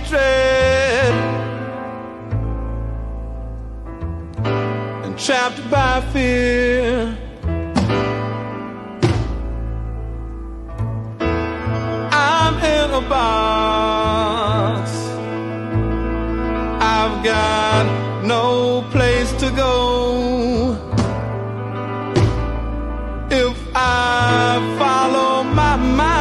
hatred and trapped by fear. I'm in a box. I've got no place to go. If I follow my mind,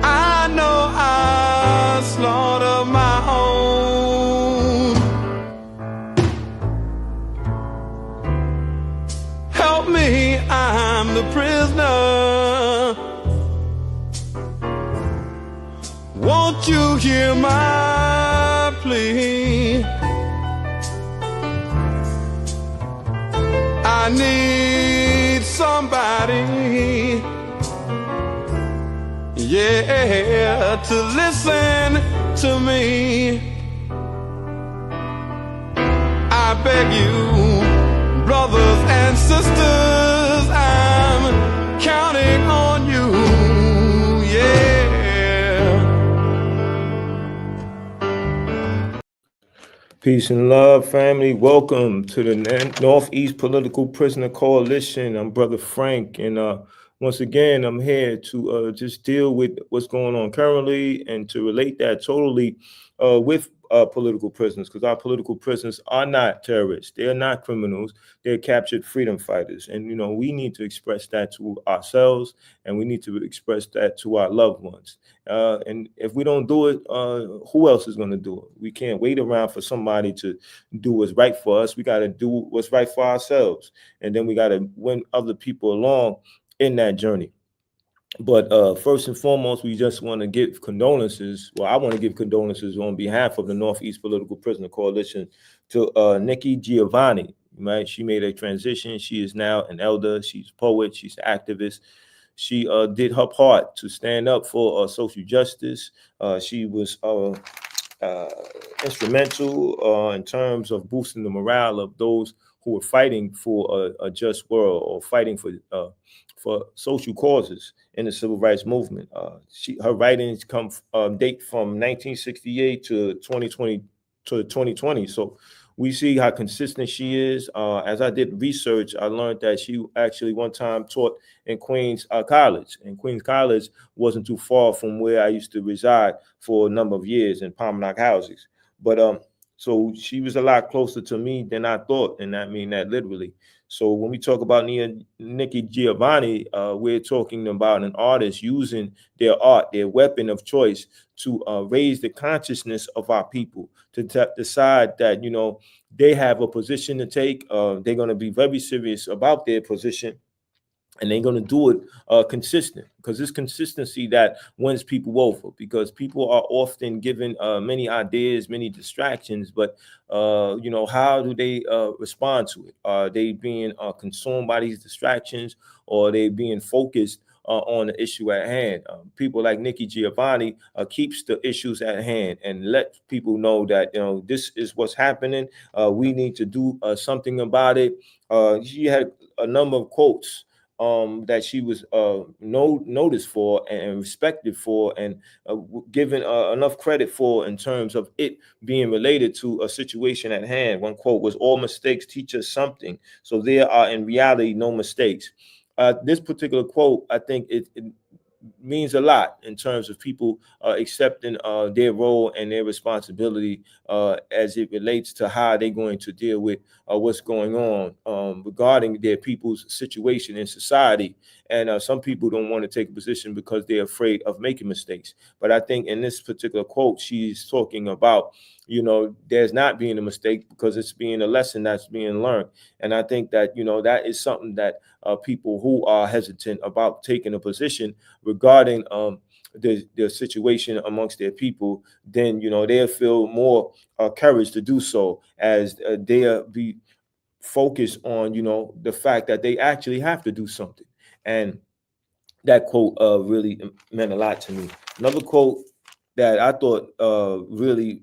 I know I slaughter my own. Help me, I'm the prisoner. Won't you hear my plea? I need somebody, yeah, to listen to me. I beg you, brothers and sisters, I'm counting on you, yeah. Peace and love, family. Welcome to the Northeast Political Prisoner Coalition. I'm Brother Frank, and once again, I'm here to just deal with what's going on currently and to relate that totally with political prisoners, because our political prisoners are not terrorists. They're not criminals. They're captured freedom fighters. And, you know, we need to express that to ourselves, and we need to express that to our loved ones. And if we don't do it, who else is going to do it? We can't wait around for somebody to do what's right for us. We got to do what's right for ourselves. And then we got to win other people along in that journey. But first and foremost, we just want to give condolences. Well, I want to give condolences on behalf of the Northeast Political Prisoner Coalition to Nikki Giovanni. Right? She made a transition. She is now an elder. She's a poet. She's an activist. She did her part to stand up for social justice. She was instrumental in terms of boosting the morale of those who were fighting for a just world, or fighting for social causes in the civil rights movement. Her writings date from 1968 to 2020. So we see how consistent she is. As I did research, I learned that she actually one time taught in Queens College. And Queens College wasn't too far from where I used to reside for a number of years in Palmanock houses. But so she was a lot closer to me than I thought, and I mean that literally. So when we talk about Nikki Giovanni, we're talking about an artist using their art, their weapon of choice, to raise the consciousness of our people, to decide that, you know, they have a position to take. They're going to be very serious about their position, and they're going to do it consistent, because it's consistency that wins people over, because people are often given many ideas, many distractions, but you know, how do they respond to it? Are they being consumed by these distractions, or are they being focused on the issue at hand? People like Nikki Giovanni keeps the issues at hand and let people know that, you know, this is what's happening. We need to do something about it. She had a number of quotes that she was noticed for and respected for, and given enough credit for, in terms of it being related to a situation at hand. One quote was, "All mistakes teach us something, so there are in reality no mistakes." This particular quote, I think it means a lot in terms of people accepting their role and their responsibility as it relates to how they're going to deal with what's going on regarding their people's situation in society. And some people don't want to take a position because they're afraid of making mistakes. But I think in this particular quote, she's talking about, you know, there's not being a mistake, because it's being a lesson that's being learned. And I think that, you know, that is something that people who are hesitant about taking a position regarding the situation amongst their people, then, you know, they'll feel more courage to do so, as they'll be focused on, you know, the fact that they actually have to do something. And that quote really meant a lot to me. Another quote that I thought really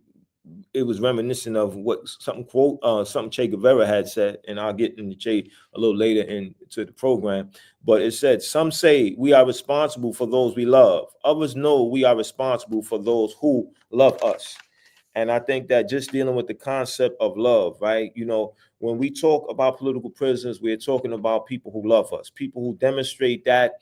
it was reminiscent of what something Che Guevara had said, and I'll get into Che a little later into the program. But it said, "Some say we are responsible for those we love. Others know we are responsible for those who love us." And I think that just dealing with the concept of love, right? When we talk about political prisoners, we're talking about people who love us, people who demonstrate that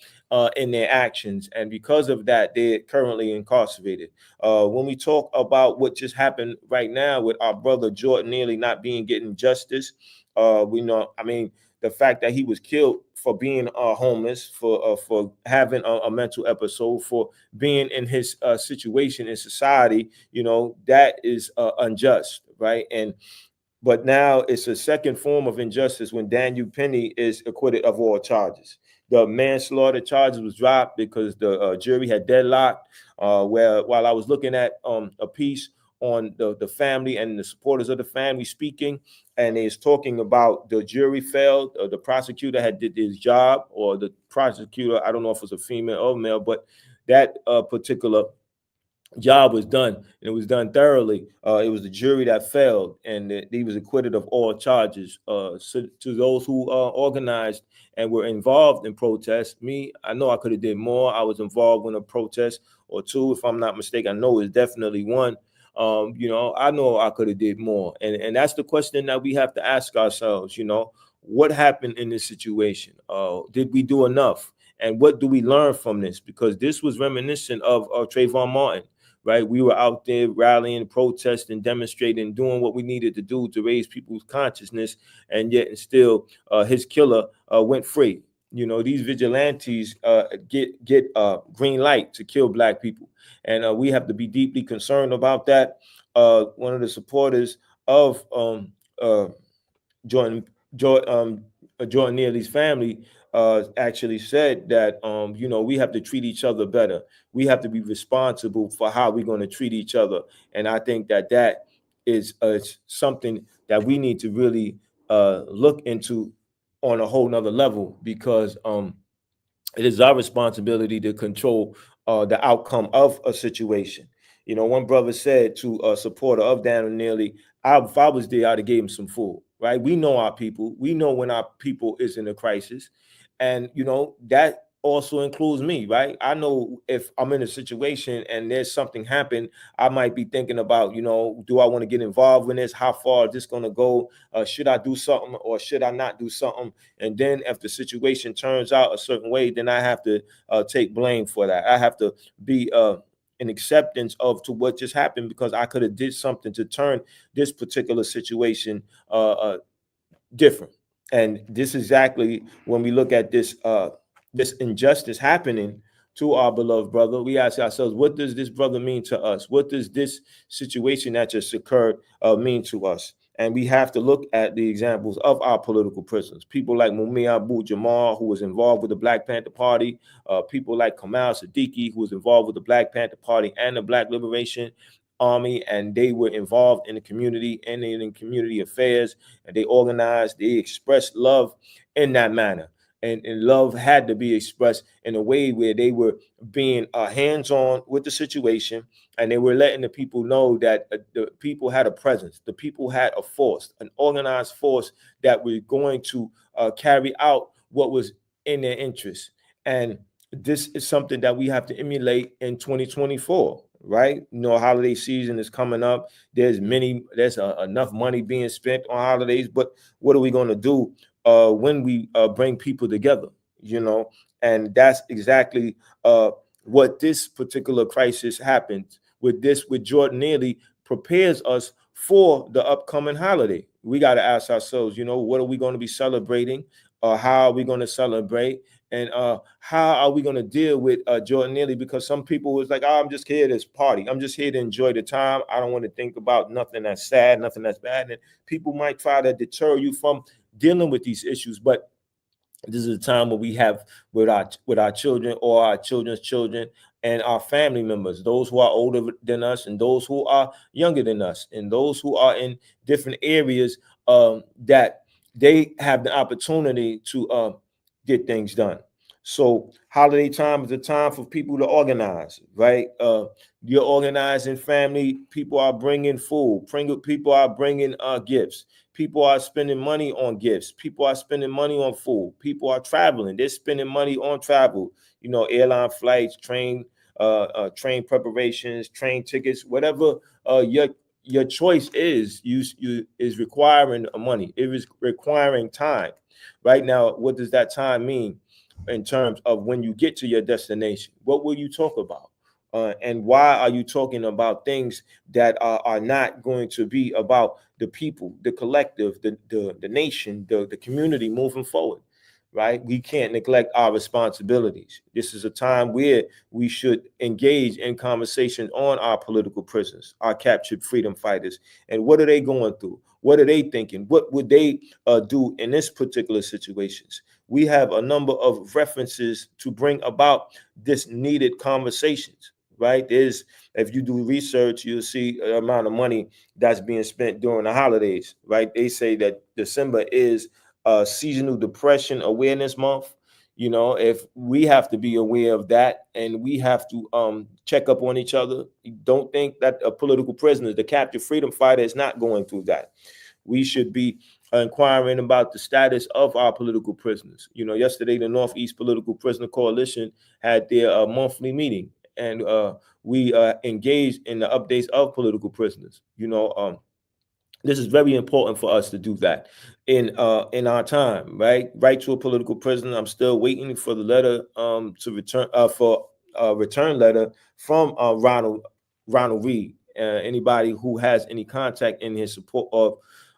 in their actions. And because of that, they're currently incarcerated. When we talk about what just happened right now with our brother Jordan Neely not being getting justice, we know, I mean, the fact that he was killed for being homeless, for having a mental episode, for being in his situation in society, that is unjust, right? But now it's a second form of injustice when Daniel Penny is acquitted of all charges. The manslaughter charges was dropped because the jury had deadlocked. Where while I was looking at a piece on the family and the supporters of the family speaking, and is talking about the jury failed, the prosecutor had did his job, or the prosecutor, I don't know if it was a female or male, but that particular job was done, and it was done thoroughly. It was the jury that failed, and he was acquitted of all charges. So to those who organized and were involved in protests, I know I could have did more. I was involved in a protest or two, if I'm not mistaken. I know it's definitely one. I know I could have did more, and that's the question that we have to ask ourselves. What happened in this situation? Did we do enough? And what do we learn from this? Because this was reminiscent of Trayvon Martin, right? We were out there rallying, protesting, demonstrating, doing what we needed to do to raise people's consciousness, and yet and still his killer went free. These vigilantes get green light to kill Black people, and we have to be deeply concerned about that. One of the supporters of Jordan Jordan Neely's family actually said that we have to treat each other better. We have to be responsible for how we're going to treat each other, and I think that is something that we need to really look into on a whole nother level, because it is our responsibility to control the outcome of a situation. One brother said to a supporter of Daniel Neely, if I was there, I'd have gave him some food, right? We know our people. We know when our people is in a crisis. And, that also includes me, right? I know if I'm in a situation and there's something happen, I might be thinking about, do I want to get involved in this? How far is this going to go? Should I do something or should I not do something? And then if the situation turns out a certain way, then I have to take blame for that. I have to be an acceptance to what just happened, because I could have did something to turn this particular situation different. And this is exactly when we look at this injustice happening to our beloved brother, we ask ourselves, what does this brother mean to us? What does this situation that just occurred mean to us? And we have to look at the examples of our political prisoners. People like Mumia Abu-Jamal, who was involved with the Black Panther Party. People like Kamal Siddiqui, who was involved with the Black Panther Party and the Black Liberation Army, and they were involved in the community and in community affairs, and they organized, they expressed love in that manner. And love had to be expressed in a way where they were being hands-on with the situation, and they were letting the people know that the people had a presence, the people had a force, an organized force that was going to carry out what was in their interest. And this is something that we have to emulate in 2024, right? Holiday season is coming up. There's enough money being spent on holidays, but what are we going to do when we bring people together? And that's exactly what this particular crisis happened with Jordan Neely prepares us for the upcoming holiday. We got to ask ourselves, what are we going to be celebrating? How are we going to celebrate? And how are we going to deal with Jordan Neely? Because some people was like, I'm just here to party. I'm just here to enjoy the time. I don't want to think about nothing that's sad, nothing that's bad. And people might try to deter you from dealing with these issues. But this is a time where we have with our children or our children's children and our family members, those who are older than us and those who are younger than us, and those who are in different areas that they have the opportunity to get things done. So holiday time is a time for people to organize, right? You're organizing family. People are bringing food. People are bringing gifts. People are spending money on gifts. People are spending money on food. People are traveling. They're spending money on travel. You know, airline flights, train preparations, train tickets, whatever your choice is. You is requiring money. It is requiring time. Right now, what does that time mean? In terms of when you get to your destination, what will you talk about? And why are you talking about things that are not going to be about the people, the collective, the nation, the community moving forward, right? We can't neglect our responsibilities. This is a time where we should engage in conversation on our political prisoners, our captured freedom fighters, and what are they going through? What are they thinking? What would they do in this particular situations? We have a number of references to bring about this needed conversations, right? There's, if you do research, you'll see the amount of money that's being spent during the holidays, right? They say that December is seasonal depression awareness month. You know, if we have to be aware of that, and we have to check up on each other. Don't think that a political prisoner, the captive freedom fighter, is not going through that. We should be inquiring about the status of our political prisoners. You know, yesterday the Northeast Political Prisoner Coalition had their monthly meeting, and we engaged in the updates of political prisoners. You know, this is very important for us to do that in our time, right? Right to a political prisoner. I'm still waiting for the letter to return for a return letter from Ronald Reed. Anybody who has any contact in his support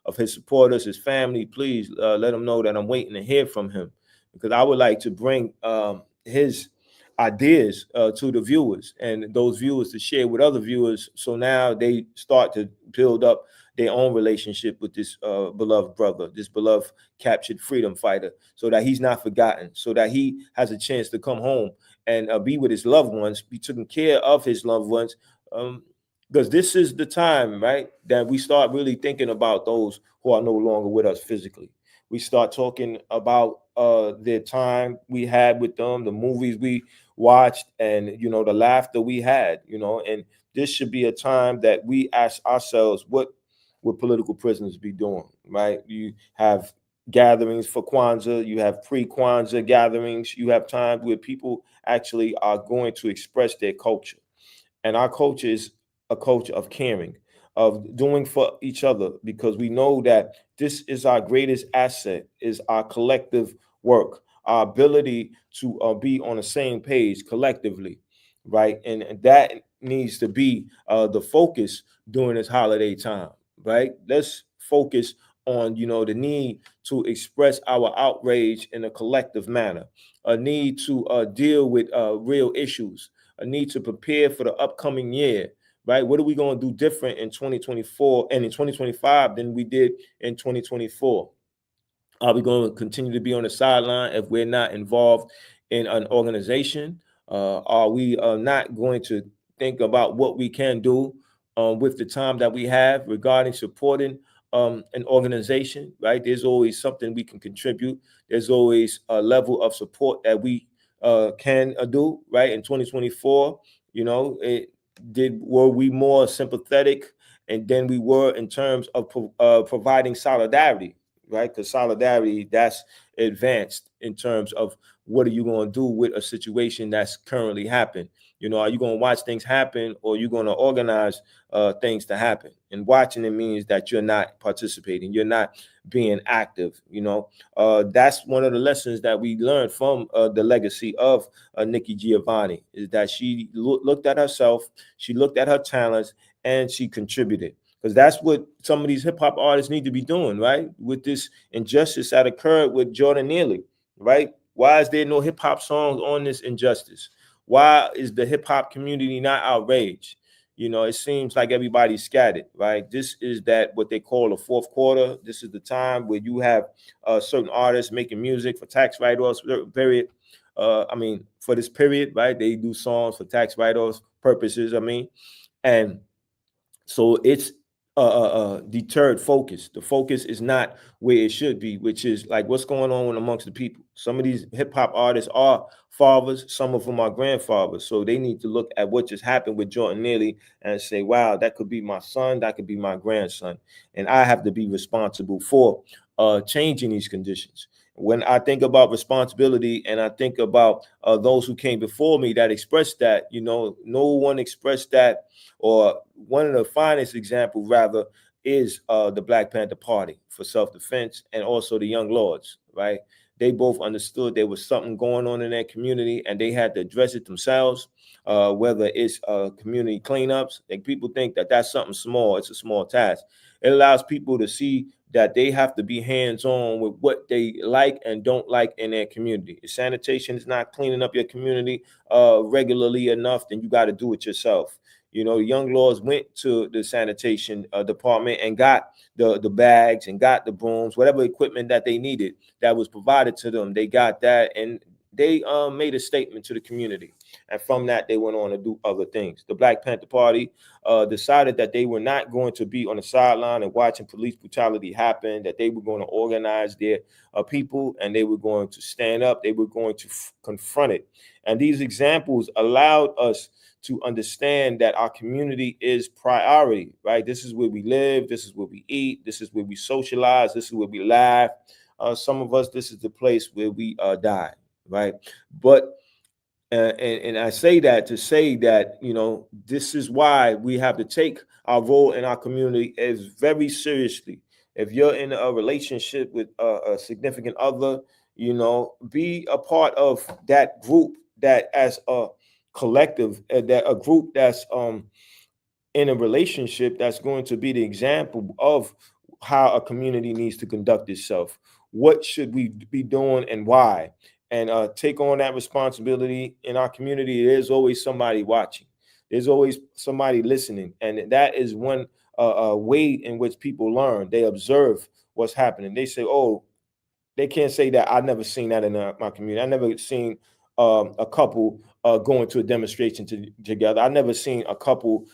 of his supporters, his family, please let him know that I'm waiting to hear from him, because I would like to bring his ideas to the viewers, and those viewers to share with other viewers, so now they start to build up their own relationship with this beloved brother, this beloved captured freedom fighter, so that he's not forgotten, so that he has a chance to come home and be with his loved ones, be taken care of his loved ones. Because this is the time, right, that we start really thinking about those who are no longer with us physically. We start talking about the time we had with them, the movies we watched, and you know, the laughter we had, you know. And this should be a time that we ask ourselves, what would political prisoners be doing, right? You have gatherings for Kwanzaa, you have pre-Kwanzaa gatherings, you have times where people actually are going to express their culture. And our culture is a culture of caring, of doing for each other, because we know that this is our greatest asset, is our collective work, our ability to be on the same page collectively, right? And that needs to be the focus during this holiday time, right? Let's focus on, you know, the need to express our outrage in a collective manner, a need to deal with real issues, a need to prepare for the upcoming year, right? What are we going to do different in 2024 and in 2025 than we did in 2024? Are we going to continue to be on the sideline if we're not involved in an organization? Are we not going to think about what we can do with the time that we have regarding supporting an organization, right? There's always something we can contribute. There's always a level of support that we can do, right? In 2024, you know, were we more sympathetic and than we were in terms of providing solidarity, right? Because solidarity, that's advanced in terms of what are you going to do with a situation that's currently happened. You know, are you going to watch things happen, or are you going to organize things to happen? And watching it means that you're not participating, you're not being active. You know, that's one of the lessons that we learned from the legacy of Nikki Giovanni, is that she looked at herself, she looked at her talents, and she contributed. Because that's what some of these hip hop artists need to be doing, right? With this injustice that occurred with Jordan Neely, right? Why is there no hip hop songs on this injustice? Why is the hip hop community not outraged? You know, it seems like everybody's scattered, right? This is that what they call a fourth quarter. This is the time where you have certain artists making music for tax write-offs period. For this period, right? They do songs for tax write-offs purposes. And so it's deterred focus. The focus is not where it should be, which is like what's going on amongst the people. Some of these hip hop artists are fathers, some of them are grandfathers. So they need to look at what just happened with Jordan Neely and say, wow, that could be my son, that could be my grandson. And I have to be responsible for changing these conditions. When I think about responsibility and I think about those who came before me that expressed that, no one expressed that, or one of the finest examples, rather, is the Black Panther Party for self-defense, and also the Young Lords, right? They both understood there was something going on in their community and they had to address it themselves, whether it's community cleanups. Like, people think that that's something small. It's a small task. It allows people to see that they have to be hands-on with what they like and don't like in their community. If sanitation is not cleaning up your community regularly enough, then you got to do it yourself. Young Lords went to the sanitation department and got the bags and got the brooms, whatever equipment that they needed that was provided to them. They got that, and they made a statement to the community. And from that, they went on to do other things. The Black Panther Party decided that they were not going to be on the sideline and watching police brutality happen, that they were going to organize their people, and they were going to stand up. They were going to confront it. And these examples allowed us to understand that our community is priority, right? This is where we live. This is where we eat. This is where we socialize. This is where we laugh. Some of us, this is the place where we die, right? But and I say that to say that, this is why we have to take our role in our community as very seriously. If you're in a relationship with a significant other, be a part of that group, that as a collective, that a group that's in a relationship that's going to be the example of how a community needs to conduct itself. What should we be doing and why? And take on that responsibility. In our community, there's always somebody watching. There's always somebody listening. And that is one way in which people learn. They observe what's happening. They say, oh, they can't say that I never seen that in my community. I never seen a couple going to a demonstration together. I never seen a couple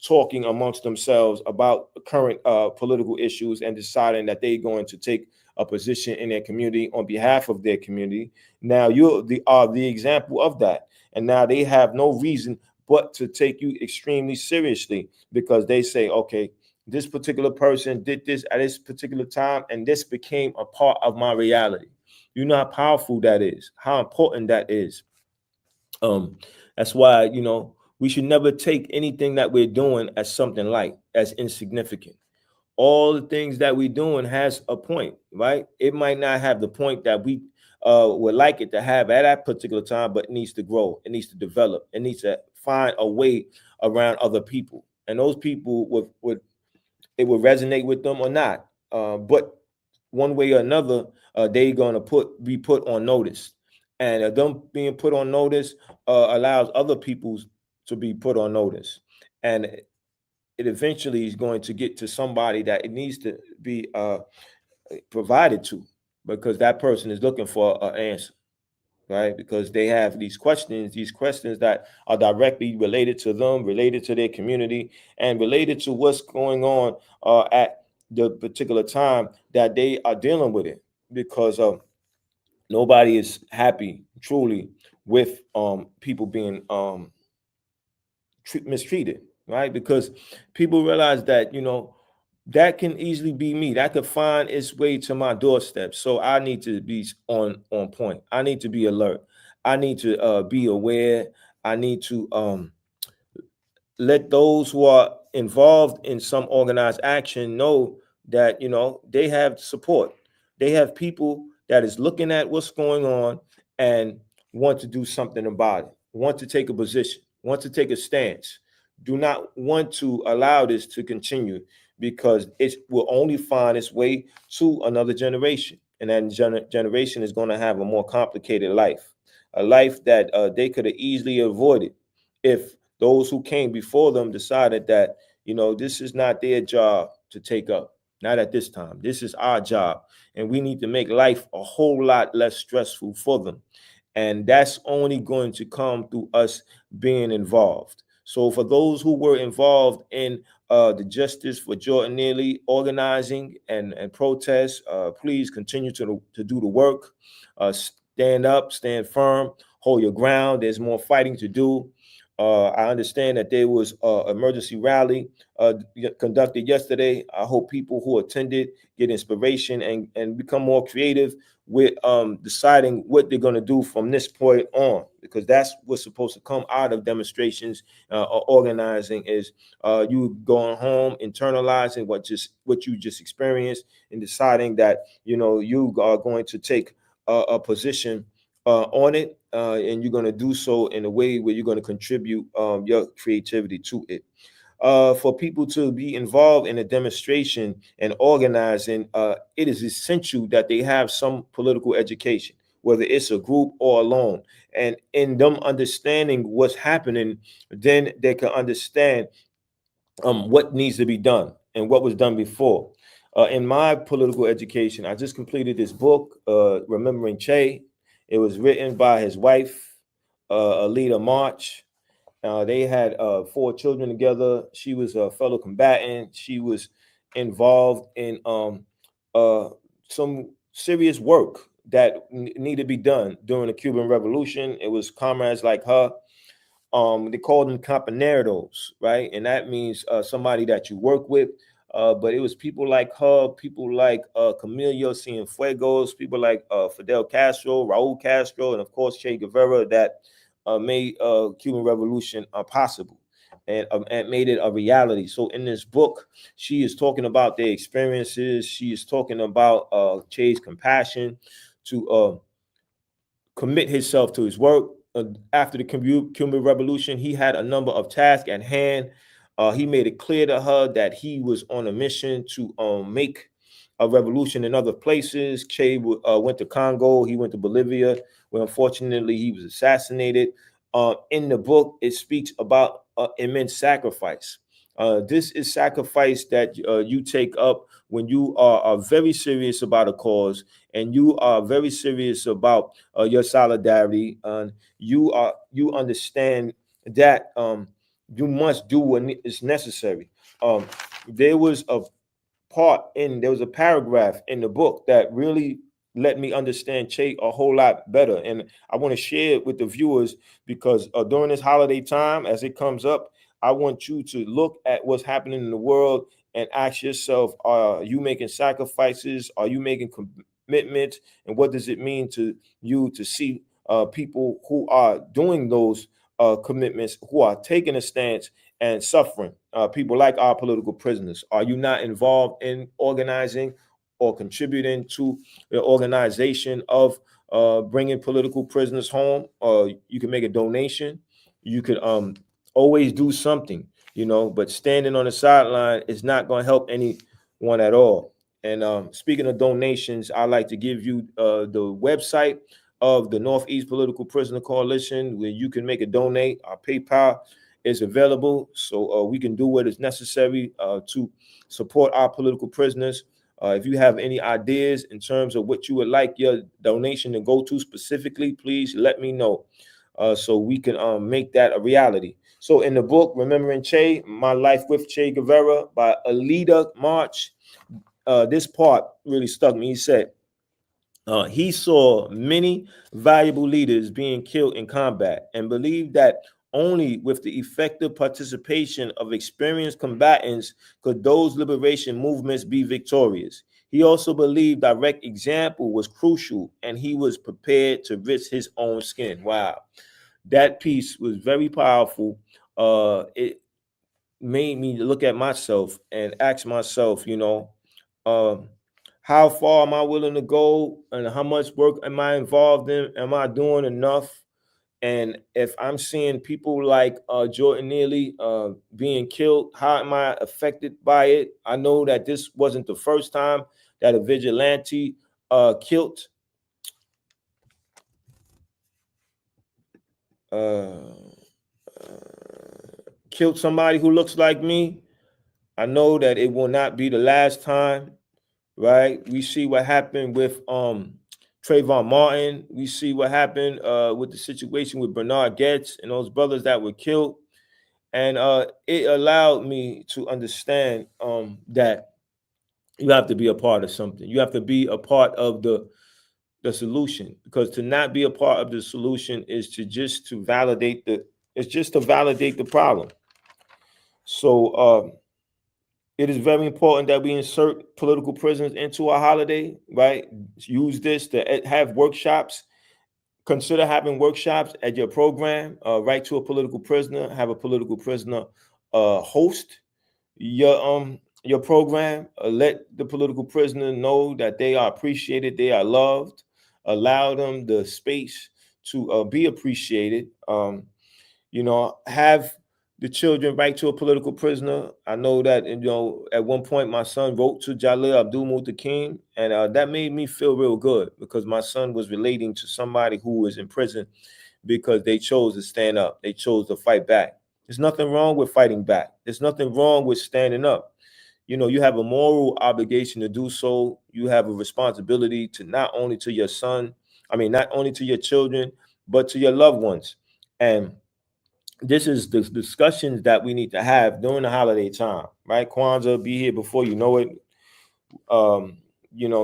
talking amongst themselves about current political issues and deciding that they're going to take a position in their community on behalf of their community. Now you are the example of that. And now they have no reason but to take you extremely seriously, because they say, okay, this particular person did this at this particular time, and this became a part of my reality. You know how powerful that is, how important that is. That's why, we should never take anything that we're doing as something light, as insignificant. All the things that we're doing has a point, right? It might not have the point that we would like it to have at that particular time, but it needs to grow, it needs to develop, it needs to find a way around other people. And those people would resonate with them or not. But one way or another, they're gonna be put on notice. And them being put on notice allows other people to be put on notice. And it eventually is going to get to somebody that it needs to be provided to, because that person is looking for an answer, right? Because they have these questions that are directly related to them, related to their community, and related to what's going on at the particular time that they are dealing with it. Because nobody is happy truly with people being mistreated, right? Because people realize that, that can easily be me. That could find its way to my doorstep. So I need to be on point. I need to be alert. I need to be aware. I need to let those who are involved in some organized action know that, they have support. They have people that is looking at what's going on and want to do something about it, want to take a position, want to take a stance, do not want to allow this to continue, because it will only find its way to another generation. And that generation is going to have a more complicated life, a life that they could have easily avoided if those who came before them decided that, this is not their job to take up. Not at this time. This is our job. And we need to make life a whole lot less stressful for them. And that's only going to come through us being involved. So for those who were involved in the Justice for Jordan Neely organizing and protests, please continue to do the work. Stand up, stand firm, hold your ground. There's more fighting to do. I understand that there was an emergency rally conducted yesterday. I hope people who attended get inspiration and become more creative with deciding what they're going to do from this point on, because that's what's supposed to come out of demonstrations or organizing is you going home, internalizing what you just experienced, and deciding that you are going to take a position on it, and you're going to do so in a way where you're going to contribute your creativity to it. For people to be involved in a demonstration and organizing, it is essential that they have some political education, whether it's a group or alone. And in them understanding what's happening, then they can understand what needs to be done and what was done before. In my political education, I just completed this book, Remembering Che. It was written by his wife, Alita March. They had 4 children together. She was a fellow combatant. She was involved in some serious work that needed to be done during the Cuban Revolution. It was comrades like her. They called them compañeros, right? And that means somebody that you work with. But it was people like her, people like Camilo Cienfuegos, people like Fidel Castro, Raul Castro, and of course Che Guevara that made Cuban Revolution possible and made it a reality. So in this book, she is talking about their experiences. She is talking about Che's compassion to commit himself to his work. After the Cuban Revolution, he had a number of tasks at hand. He made it clear to her that he was on a mission to make a revolution in other places. Che went to Congo. He went to Bolivia, where unfortunately he was assassinated. In the book, it speaks about immense sacrifice. This is sacrifice that you take up when you are very serious about a cause, and you are very serious about your solidarity. You understand that you must do what is necessary. There was a paragraph in the book that really let me understand Che a whole lot better, and I want to share it with the viewers because during this holiday time, as it comes up, I want you to look at what's happening in the world and ask yourself, are you making sacrifices? Are you making commitments? And what does it mean to you to see people who are doing those commitments, who are taking a stance and suffering? People like our political prisoners. Are you not involved in organizing or contributing to the organization of bringing political prisoners home? You can make a donation. You could always do something, but standing on the sideline is not going to help anyone at all. And speaking of donations, I'd like to give you the website of the Northeast Political Prisoner Coalition, where you can make a donate. Our PayPal is available, so we can do what is necessary to support our political prisoners. If you have any ideas in terms of what you would like your donation to go to specifically, please let me know so we can make that a reality. So in the book, Remembering Che, My Life with Che Guevara by Alita March, this part really stuck me. He said, he saw many valuable leaders being killed in combat and believed that only with the effective participation of experienced combatants could those liberation movements be victorious. He also believed direct example was crucial, and he was prepared to risk his own skin. Wow. That piece was very powerful. It made me look at myself and ask myself, how far am I willing to go and how much work am I involved in? Am I doing enough? And if I'm seeing people like Jordan Neely being killed, how am I affected by it? I know that this wasn't the first time that a vigilante killed somebody who looks like me. I know that it will not be the last time, right? We see what happened with Trayvon Martin. We see what happened with the situation with Bernard Getz and those brothers that were killed. And it allowed me to understand that you have to be a part of something. You have to be a part of the solution, because to not be a part of the solution is to validate the problem. So it is very important that we insert political prisoners into our holiday, right? Use this to have workshops. Consider having workshops at your program. Write to a political prisoner. Have a political prisoner host your program. Let the political prisoner know that they are appreciated, they are loved. Allow them the space to be appreciated. Have the children write to a political prisoner. I know that, at one point my son wrote to Jalil Abdul Mutakim, and that made me feel real good, because my son was relating to somebody who was in prison because they chose to stand up. They chose to fight back. There's nothing wrong with fighting back. There's nothing wrong with standing up. You have a moral obligation to do so. You have a responsibility to not only to your son, not only to your children, but to your loved ones. And this is the discussions that we need to have during the holiday time, right? Kwanzaa be here before you know it.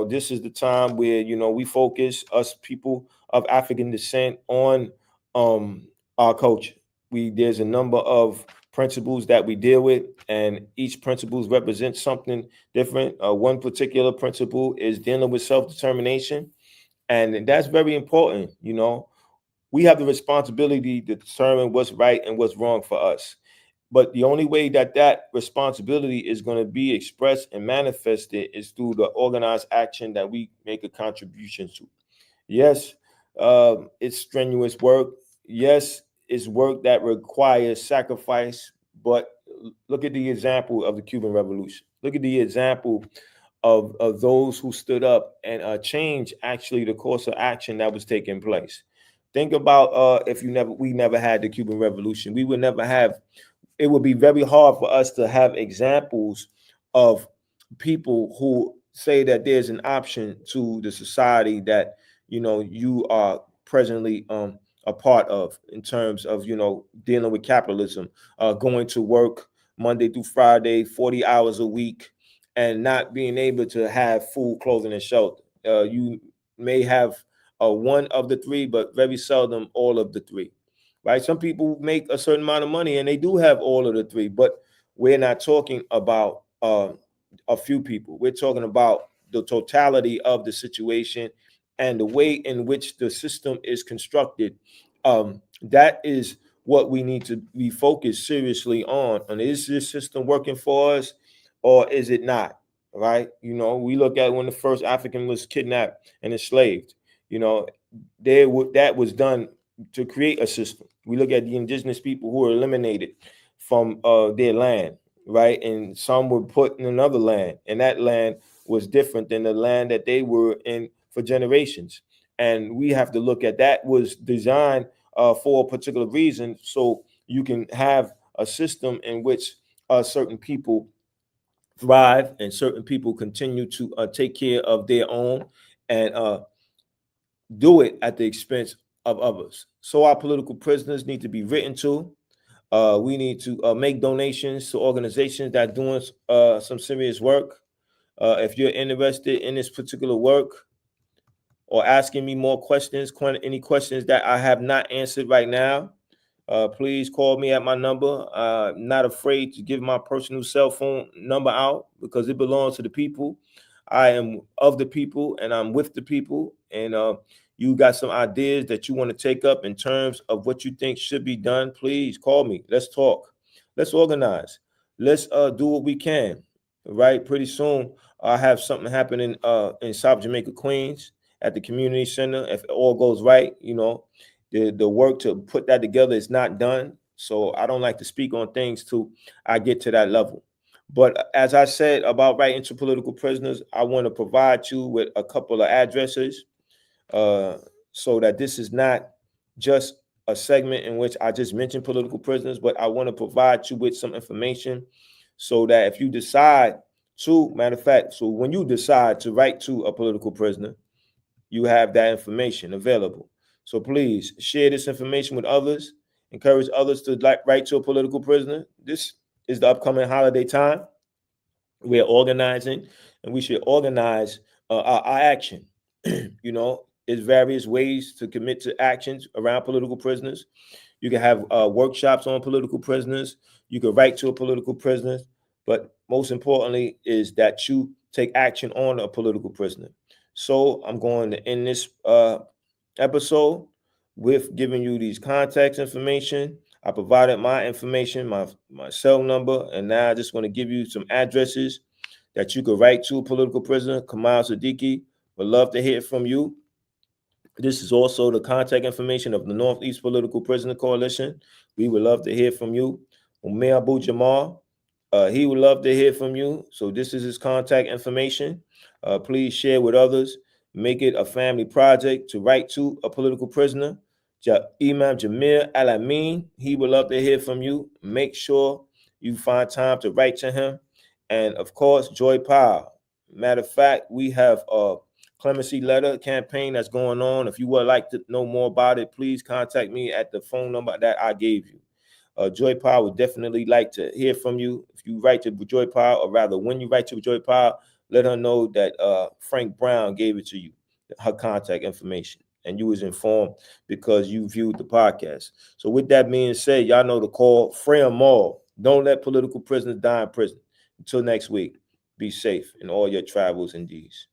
This is the time where, we focus, us people of African descent, on our culture. There's a number of principles that we deal with, and each principles represents something different. One particular principle is dealing with self-determination, and that's very important. We have the responsibility to determine what's right and what's wrong for us. But the only way that responsibility is going to be expressed and manifested is through the organized action that we make a contribution to. Yes, it's strenuous work. Yes, it's work that requires sacrifice. But look at the example of the Cuban Revolution. Look at the example of those who stood up and changed actually the course of action that was taking place. Think about if we never had the Cuban Revolution, we would never have. It would be very hard for us to have examples of people who say that there's an option to the society that you are presently a part of, in terms of dealing with capitalism, going to work Monday through Friday, 40 hours a week, and not being able to have food, clothing, and shelter. You may have one of the three, but very seldom all of the three. Right? Some people make a certain amount of money and they do have all of the three, but we're not talking about a few people. We're talking about the totality of the situation and the way in which the system is constructed. That is what we need to be focused seriously on. And is this system working for us, or is it not? Right? We look at when the first African was kidnapped and enslaved. That was done to create a system. We look at the indigenous people who were eliminated from their land, right? And some were put in another land, and that land was different than the land that they were in for generations. And we have to look at that was designed for a particular reason, so you can have a system in which certain people thrive and certain people continue to take care of their own and do it at the expense of others. So our political prisoners need to be written to. We need to make donations to organizations that are doing some serious work. If you're interested in this particular work, or asking me more questions, any questions that I have not answered right now, please call me at my number. Not afraid to give my personal cell phone number out, because it belongs to the people. I am of the people and I'm with the people. And you got some ideas that you want to take up in terms of what you think should be done, please call me. Let's talk. Let's organize. Let's do what we can. Right? Pretty soon I have something happening in South Jamaica, Queens, at the community center. If all goes right, the work to put that together is not done. So I don't like to speak on things till I get to that level. But as I said about writing to political prisoners, I want to provide you with a couple of addresses, so that this is not just a segment in which I just mentioned political prisoners, but I want to provide you with some information, so that if you decide to, matter of fact, so when you decide to write to a political prisoner, you have that information available. So please share this information with others, encourage others to write to a political prisoner. This is the upcoming holiday time. We're organizing, and we should organize our action. There's various ways to commit to actions around political prisoners. You can have workshops on political prisoners. You can write to a political prisoner. But most importantly is that you take action on a political prisoner. So I'm going to end this episode with giving you these contact information. I provided my information, my cell number, and now I just want to give you some addresses that you could write to a political prisoner. Kamal Siddiqui would love to hear from you. This is also the contact information of the Northeast Political Prisoner Coalition. We would love to hear from you. Umair Abu Jamal, he would love to hear from you. So this is his contact information. Please share with others. Make it a family project to write to a political prisoner. Imam Jamil Al-Amin, he would love to hear from you. Make sure you find time to write to him. And of course, Joy Powell. Matter of fact, we have a clemency letter campaign that's going on. If you would like to know more about it, please contact me at the phone number that I gave you. Joy Powell would definitely like to hear from you. If you write to Joy Powell, or rather when you write to Joy Powell, let her know that Frank Brown gave it to you, her contact information, and you was informed because you viewed the podcast. So with that being said, y'all know the call. Free them all. Don't let political prisoners die in prison. Until next week, be safe in all your travels and deeds.